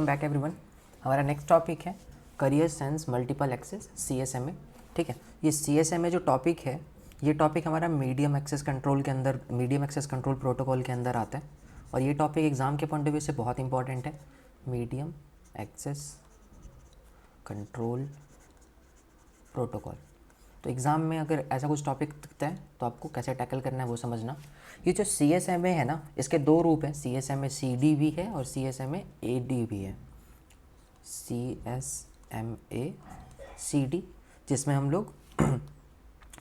Welcome back everyone. हमारा next topic है carrier sense multiple access CSMA। ठीक है, ये CSMA जो टॉपिक है, ये टॉपिक हमारा मीडियम एक्सेस कंट्रोल के अंदर, मीडियम एक्सेस कंट्रोल प्रोटोकॉल के अंदर आता है और ये टॉपिक एग्ज़ाम के पॉइंट ऑफ व्यू से बहुत इंपॉर्टेंट है। मीडियम एक्सेस कंट्रोल प्रोटोकॉल, तो एग्ज़ाम में अगर ऐसा कुछ टॉपिक दिखता है तो आपको कैसे टैकल करना है वो समझना। ये जो CSMA है ना, इसके दो रूप हैं, CSMA CD भी है और CSMA AD भी है। CSMA CD जिसमें हम लोग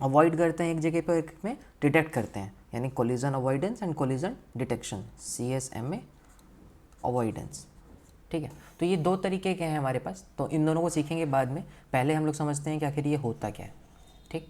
अवॉइड करते हैं एक जगह पर, एक में डिटेक्ट करते हैं, यानी collision avoidance and collision detection, CSMA avoidance. ठीक है, तो ये दो तरीके के हैं हमारे पास, तो इन दोनों को सीखेंगे बाद में। पहले हम लोग समझते हैं कि आखिर ये होता क्या है। ठीक,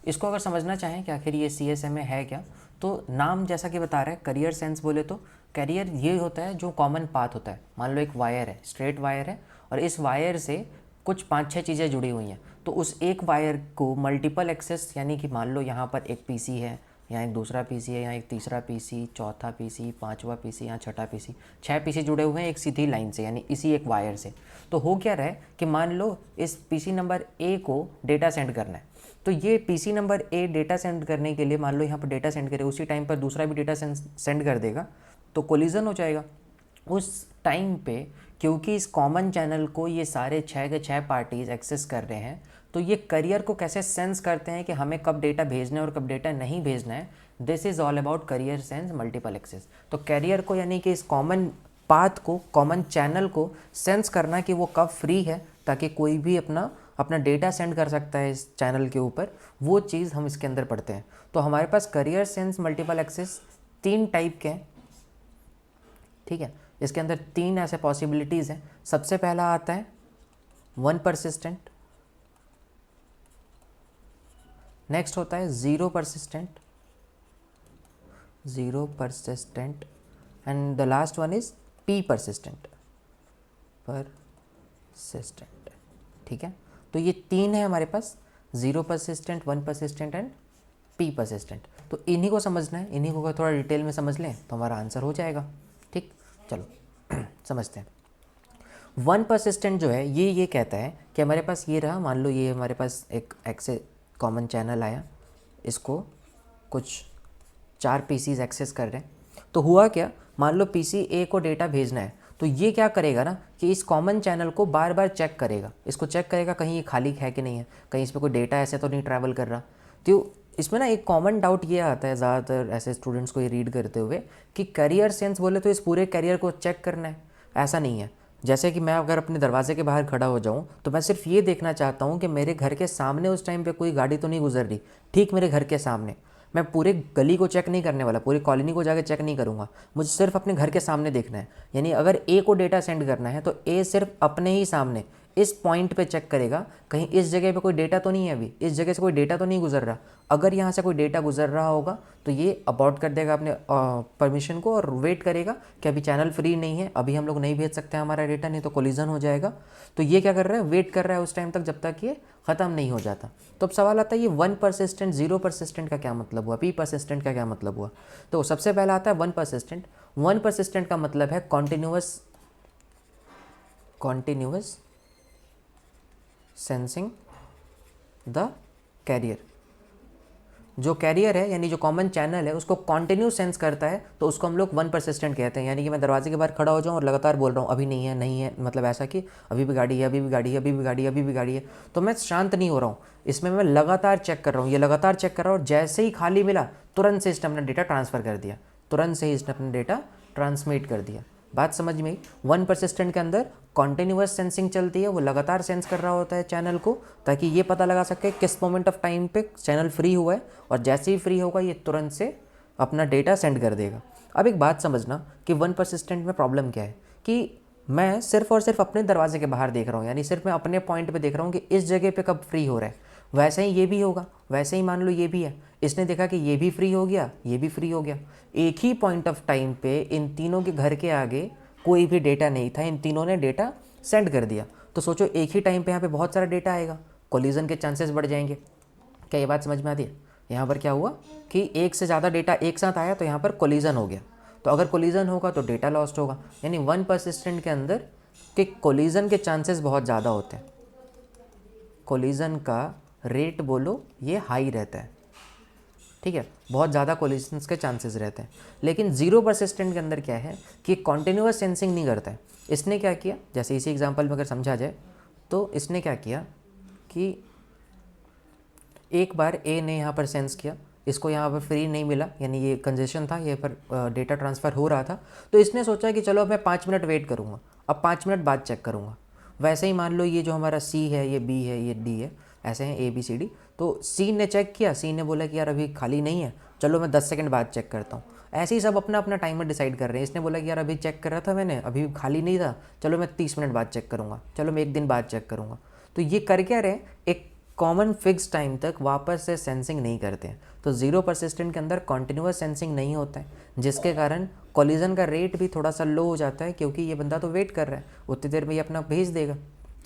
इसको अगर समझना चाहें कि आखिर ये CSMA है क्या, तो नाम जैसा कि बता रहा है करियर सेंस बोले तो करियर ये होता है जो कॉमन पाथ होता है। मान लो एक वायर है, स्ट्रेट वायर है और इस वायर से कुछ 5-6 चीज़ें जुड़ी हुई हैं, तो उस एक वायर को मल्टीपल एक्सेस, यानी कि मान लो यहाँ पर एक PC है, यहाँ एक दूसरा PC है, यहाँ एक तीसरा PC, चौथा PC, पांचवा PC, यहाँ छठा PC, 6 PC जुड़े हुए हैं एक सीधी लाइन से, यानी इसी एक वायर से। तो हो क्या रहा है कि मान लो इस PC नंबर A को डेटा सेंड करना है, तो ये PC number A data send करने के लिए मान लो यहाँ पर डेटा सेंड करे, उसी टाइम पर दूसरा भी डेटा सेंड कर देगा, तो कोलिजन हो जाएगा उस टाइम पे। क्योंकि इस कॉमन चैनल को ये सारे 6 के 6 पार्टीज एक्सेस कर रहे हैं, तो ये करियर को कैसे सेंस करते हैं कि हमें कब डेटा भेजना है और कब डेटा नहीं भेजना है। This is all about carrier sense multiple access. तो करियर को, यानी कि इस कॉमन पाथ को, कॉमन चैनल को सेंस करना कि वो कब फ्री है, ताकि कोई भी अपना डेटा सेंड कर सकता है इस चैनल के ऊपर, वो चीज़ हम इसके अंदर पढ़ते हैं। तो हमारे पास career sense multiple access 3 type के हैं। ठीक है, इसके अंदर 3 ऐसे पॉसिबिलिटीज़ हैं। सबसे पहला आता है 1 परसिस्टेंट, नेक्स्ट होता है 0 persistent, and the last one is P persistent. ठीक है, तो ये 3 है हमारे पास, 0 persistent, 1 persistent and P persistent. तो इन्हीं को समझना है, इन्हीं को अगर थोड़ा डिटेल में समझ लें तो हमारा आंसर हो जाएगा। ठीक, चलो समझते हैं। 1 परसिस्टेंट जो है ये कहता है कि हमारे पास ये रहा, मान लो ये हमारे पास एक एक्सेस कॉमन चैनल आया, इसको कुछ 4 PCs एक्सेस कर रहे हैं। तो हुआ क्या, मान लो PC A को डेटा भेजना है, तो ये क्या करेगा ना कि इस कॉमन चैनल को बार बार चेक करेगा, इसको चेक करेगा कहीं ये खाली है कि नहीं है, कहीं इस पर कोई डेटा ऐसे तो नहीं ट्रैवल कर रहा। तो इसमें ना एक कॉमन डाउट ये आता है ज़्यादातर ऐसे स्टूडेंट्स को ये रीड करते हुए कि करियर सेंस बोले तो इस पूरे करियर को चेक करना है। ऐसा नहीं है। जैसे कि मैं अगर अपने दरवाजे के बाहर खड़ा हो जाऊं तो मैं सिर्फ ये देखना चाहता हूं कि मेरे घर के सामने उस टाइम पे कोई गाड़ी तो नहीं गुजर रही, ठीक मेरे घर के सामने। मैं पूरे गली को चेक नहीं करने वाला, पूरी कॉलोनी को जाके चेक नहीं करूंगा, मुझे सिर्फ अपने घर के सामने देखना है। यानी अगर A को डेटा सेंड करना है तो A सिर्फ अपने ही सामने इस पॉइंट पे चेक करेगा, कहीं इस जगह पे कोई डेटा तो नहीं है, अभी इस जगह से कोई डेटा तो नहीं गुजर रहा। अगर यहाँ से कोई डेटा गुजर रहा होगा तो ये अबॉर्ट कर देगा अपने परमिशन को और वेट करेगा कि अभी चैनल फ्री नहीं है, अभी हम लोग नहीं भेज सकते हमारा डेटा, नहीं तो कोलिजन हो जाएगा। तो ये क्या कर रहा है, वेट कर रहा है उस टाइम तक जब तक ये ख़त्म नहीं हो जाता। तो अब सवाल आता है ये 1 परसिस्टेंट 0 परसिस्टेंट का क्या मतलब हुआ, P परसिस्टेंट का क्या मतलब हुआ। तो सबसे पहला आता है 1 परसिस्टेंट। 1 परसिस्टेंट का मतलब है कॉन्टिन्यूअस सेंसिंग द कैरियर। जो कैरियर है, यानी जो कॉमन चैनल है, उसको कॉन्टिन्यू सेंस करता है, तो उसको हम लोग 1 परसिस्टेंट कहते हैं। यानी कि मैं दरवाजे के बाहर खड़ा हो जाऊँ और लगातार बोल रहा हूँ अभी नहीं है, नहीं है, मतलब ऐसा कि अभी भी गाड़ी है, अभी भी गाड़ी है, अभी भी गाड़ी है, अभी भी गाड़ी है, तो मैं शांत नहीं हो रहा हूँ, इसमें मैं लगातार चेक कर रहा हूँ, ये लगातार चेक कर रहा हूँ, और जैसे ही खाली मिला तुरंत से इसने अपना डेटा ट्रांसफ़र कर दिया, तुरंत से ही इसने अपना डेटा ट्रांसमिट कर दिया। बात समझ में आई। 1 परसिस्टेंट के अंदर कॉन्टिन्यूअस सेंसिंग चलती है, वो लगातार सेंस कर रहा होता है चैनल को, ताकि ये पता लगा सके किस मोमेंट ऑफ टाइम पे चैनल फ्री हुआ है, और जैसे ही फ्री होगा ये तुरंत से अपना डेटा सेंड कर देगा। अब एक बात समझना कि 1 परसिस्टेंट में प्रॉब्लम क्या है, कि मैं सिर्फ और सिर्फ अपने दरवाजे के बाहर देख रहा हूँ, यानी सिर्फ मैं अपने पॉइंट पे देख रहा हूँ कि इस जगह पे कब फ्री हो रहा है। वैसे ही ये भी होगा, वैसे ही मान लो ये भी है, इसने देखा कि ये भी फ्री हो गया, ये भी फ्री हो गया। एक ही पॉइंट ऑफ टाइम पे इन तीनों के घर के आगे कोई भी डेटा नहीं था, इन तीनों ने डेटा सेंड कर दिया। तो सोचो एक ही टाइम पे यहाँ पे बहुत सारा डेटा आएगा, कोलिजन के चांसेस बढ़ जाएंगे। क्या ये बात समझ में आती है। यहाँ पर क्या हुआ कि एक से ज़्यादा डेटा एक साथ आया, तो यहाँ पर कोलिजन हो गया। तो अगर कोलिजन होगा तो डेटा लॉस्ट होगा। यानी 1 परसिस्टेंट के अंदर कि कोलिजन के चांसेस बहुत ज़्यादा होते हैं, कोलिजन का रेट बोलो ये हाई रहता है, ठीक है, बहुत ज़्यादा कोलिजन्स के चांसेस रहते हैं। लेकिन जीरो परसिस्टेंट के अंदर क्या है कि कॉन्टिन्यूअस सेंसिंग नहीं करता है। इसने क्या किया, जैसे इसी एग्जांपल में अगर समझा जाए तो इसने क्या किया कि एक बार ए ने यहाँ पर सेंस किया, इसको यहाँ पर फ्री नहीं मिला, यानी ये कंजेशन था, ये पर डेटा ट्रांसफ़र हो रहा था, तो इसने सोचा कि चलो अब मैं 5 मिनट वेट करूँगा, अब 5 मिनट बाद चेक करूँगा। वैसे ही मान लो ये जो हमारा सी है, ये बी है, ये डी है, ऐसे हैं ए बी सी डी। तो सी ने चेक किया, सी ने बोला कि यार अभी खाली नहीं है, चलो मैं 10 सेकंड बाद चेक करता हूँ। ऐसे ही सब अपना अपना टाइमर डिसाइड कर रहे हैं। इसने बोला कि यार अभी चेक कर रहा था मैंने, अभी खाली नहीं था, चलो मैं 30 मिनट बाद चेक करूँगा, चलो मैं 1 दिन बाद चेक करूँगा। तो ये कर क्या रहे, एक कॉमन फिक्स टाइम तक वापस से सेंसिंग नहीं करते हैं। तो जीरो परसिस्टेंट के अंदर कॉन्टिन्यूस सेंसिंग नहीं होता है, जिसके कारण कोलिजन का रेट भी थोड़ा सा लो हो जाता है, क्योंकि ये बंदा तो वेट कर रहा है, उतनी देर में ये अपना भेज देगा।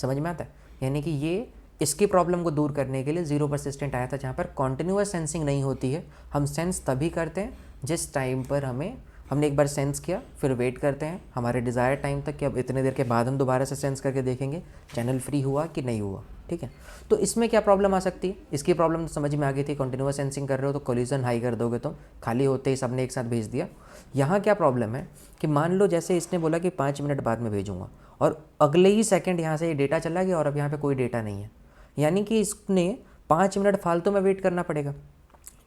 समझ में आता है? यानी कि ये इसकी प्रॉब्लम को दूर करने के लिए जीरो परसिस्टेंट आया था, जहाँ पर कॉन्टिन्यूस सेंसिंग नहीं होती है। हम सेंस तभी करते हैं जिस टाइम पर हमने एक बार सेंस किया, फिर वेट करते हैं हमारे डिज़ायर टाइम तक कि अब इतने देर के बाद हम दोबारा से सेंस करके देखेंगे चैनल फ्री हुआ कि नहीं हुआ, ठीक है। तो इसमें क्या प्रॉब्लम आ सकती है, इसकी प्रॉब्लम तो समझ में आ गई थी, कंटिन्यूअस सेंसिंग कर रहे हो तो कोलिजन हाई कर दोगे, तो खाली होते ही सबने एक साथ भेज दिया। यहाँ क्या प्रॉब्लम है कि मान लो जैसे इसने बोला कि 5 मिनट बाद में भेजूँगा, और अगले ही सेकेंड यहाँ से ये डेटा चला गया और अब यहाँ पर कोई डेटा नहीं है, यानी कि इसने 5 मिनट फालतू में वेट करना पड़ेगा।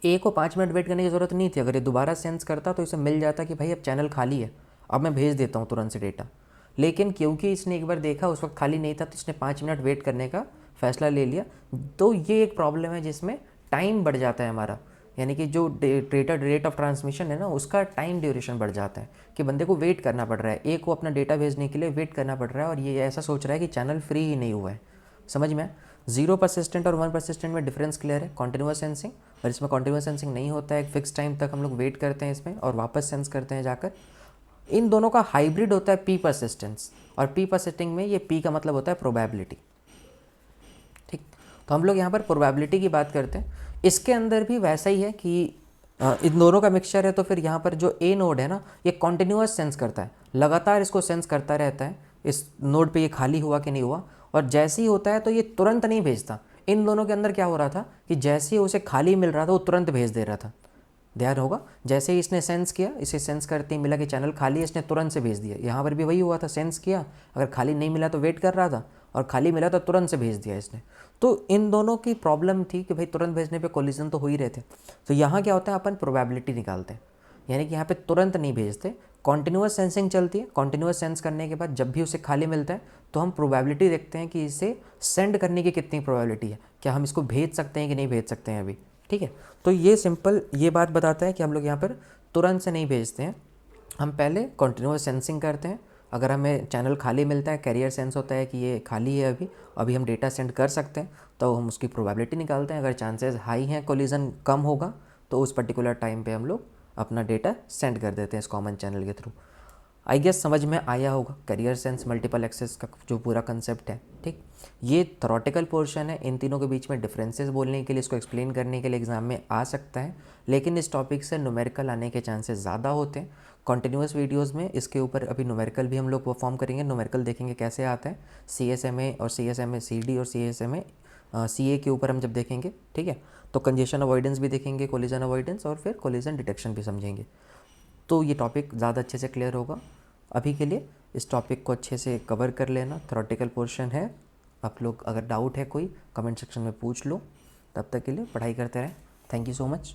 ए को 5 मिनट वेट करने की ज़रूरत नहीं थी, अगर ये दोबारा सेंस करता तो इसे मिल जाता कि भाई अब चैनल खाली है, अब मैं भेज देता हूँ तुरंत से डेटा। लेकिन क्योंकि इसने एक बार देखा उस वक्त खाली नहीं था, तो इसने 5 मिनट वेट करने का फैसला ले लिया। तो ये एक प्रॉब्लम है जिसमें टाइम बढ़ जाता है हमारा, यानी कि जो रेट ऑफ ट्रांसमिशन है ना, उसका टाइम ड्यूरेशन बढ़ जाता है कि बंदे को वेट करना पड़ रहा है, ए को अपना डेटा भेजने के लिए वेट करना पड़ रहा है, और ये ऐसा सोच रहा है कि चैनल फ्री ही नहीं हुआ है। समझ में? जीरो परसिस्टेंट और 1 परसिस्टेंट में डिफरेंस क्लियर है, कॉन्टिन्यूअस सेंसिंग, और इसमें कॉन्टिन्यूअस सेंसिंग नहीं होता है, एक फिक्स टाइम तक हम लोग वेट करते हैं इसमें और वापस सेंस करते हैं जाकर। इन दोनों का हाइब्रिड होता है पी परसिस्टेंस, और पी परसिस्टिंग में ये पी का मतलब होता है प्रोबेबिलिटी, ठीक। तो हम लोग यहाँ पर प्रोबेबिलिटी की बात करते हैं। इसके अंदर भी वैसा ही है कि इन दोनों का मिक्सचर है, तो फिर यहाँ पर जो ए नोड है ना, ये कॉन्टिन्यूअस सेंस करता है, लगातार इसको सेंस करता रहता है इस नोड पे ये खाली हुआ कि नहीं हुआ, और जैसे ही होता है तो ये तुरंत नहीं भेजता। इन दोनों के अंदर क्या हो रहा था कि जैसे ही उसे खाली मिल रहा था वो तुरंत भेज दे रहा था, ध्यान होगा। जैसे ही इसने सेंस किया, इसे सेंस करते ही मिला कि चैनल खाली है, इसने तुरंत से भेज दिया। यहाँ पर भी वही हुआ था, सेंस किया, अगर खाली नहीं मिला तो वेट कर रहा था, और खाली मिला तो तुरंत से भेज दिया इसने। तो इन दोनों की प्रॉब्लम थी कि भाई तुरंत भेजने पे कोलिजन तो हो ही रहे थे। तो यहाँ क्या होता है, अपन प्रोबेबिलिटी निकालते हैं, यानी कि यहाँ पे तुरंत नहीं भेजते, कॉन्टिन्यूअस सेंसिंग चलती है। कॉन्टिन्यूअस सेंस करने के बाद जब भी उसे खाली मिलता है तो हम प्रोबेबिलिटी देखते हैं कि इसे सेंड करने की कितनी प्रोबेबिलिटी है, क्या हम इसको भेज सकते हैं कि नहीं भेज सकते हैं अभी, ठीक है। तो ये सिंपल ये बात बताता है कि हम लोग यहाँ पर तुरंत से नहीं भेजते हैं, हम पहले कॉन्टिन्यूअस सेंसिंग करते हैं। अगर हमें चैनल खाली मिलता है, कैरियर सेंस होता है कि ये खाली है, अभी हम डेटा सेंड कर सकते हैं, तो हम उसकी प्रोबेबिलिटी निकालते हैं। अगर चांसेस हाई हैं, कोलिजन कम होगा, तो उस पर्टिकुलर टाइम पे हम लोग अपना डेटा सेंड कर देते हैं इस कॉमन चैनल के थ्रू। आई गेस समझ में आया होगा कैरियर सेंस मल्टीपल एक्सेस का जो पूरा कंसेप्ट है, ठीक। ये थ्योरेटिकल पोर्शन है, इन तीनों के बीच में डिफरेंसेस बोलने के लिए, इसको एक्सप्लेन करने के लिए एग्जाम में आ सकता है, लेकिन इस टॉपिक से न्यूमेरिकल आने के चांसेस ज़्यादा होते हैं। कॉन्टिन्यूस वीडियोज़ में इसके ऊपर अभी न्यूमेरिकल भी हम लोग परफॉर्म करेंगे, न्यूमेरिकल देखेंगे कैसे आता है, CSMA और CSMA CD और CSMA CA के ऊपर हम जब देखेंगे, ठीक है। तो कंजेशन अवॉइडेंस भी देखेंगे, कोलिजन अवॉइडेंस, और फिर कोलिजन डिटेक्शन भी समझेंगे। तो ये टॉपिक ज़्यादा अच्छे से क्लियर होगा। अभी के लिए इस टॉपिक को अच्छे से कवर कर लेना, थ्योरेटिकल पोर्शन है। आप लोग अगर डाउट है कोई, कमेंट सेक्शन में पूछ लो। तब तक के लिए पढ़ाई करते रहें। Thank you so much.